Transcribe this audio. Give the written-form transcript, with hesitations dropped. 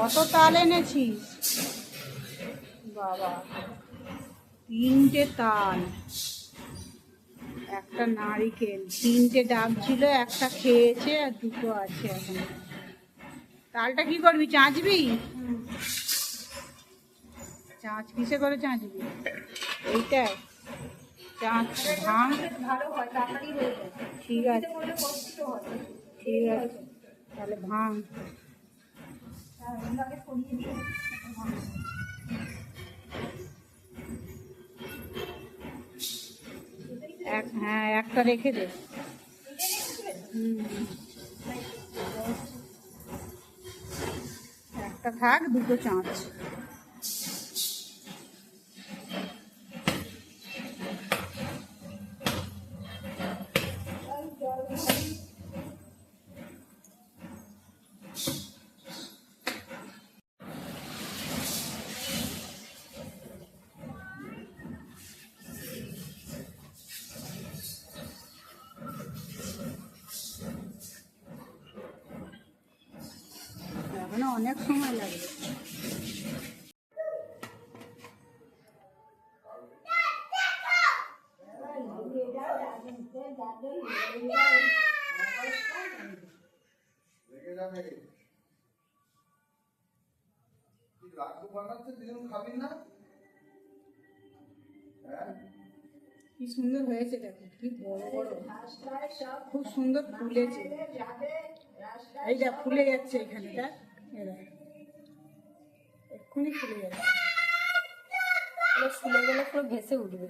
কত তাল এনেছিস বাবা? 3টে তাল, একটা নারিকেল, 3টে ডাব ছিল, একটা খেয়েছে আর 2টো আছে এখন। তালটা কি করবি, চাঁচবি? চাঁচ কিসে করে চাঁচবি? এইটাই চাঁচ ভাঙ। ভালো হয়, তাড়াতাড়ি হয়ে যায়। ঠিক আছে, ঠিক আছে, তাহলে ভাঙ। হ্যাঁ, একটা রেখে দে। একটা থাক, 2টো চাঁচ। এখনো অনেক সময় লাগবে। কি সুন্দর হয়েছে, দেখো কি বড় বড়, খুব সুন্দর ফুলেছে। এইটা ফুলে যাচ্ছে এখানে, দেখ এক্ষুনি ফুলে যাচ্ছে। ফুলে গেলে পুরো ভেসে উঠবে।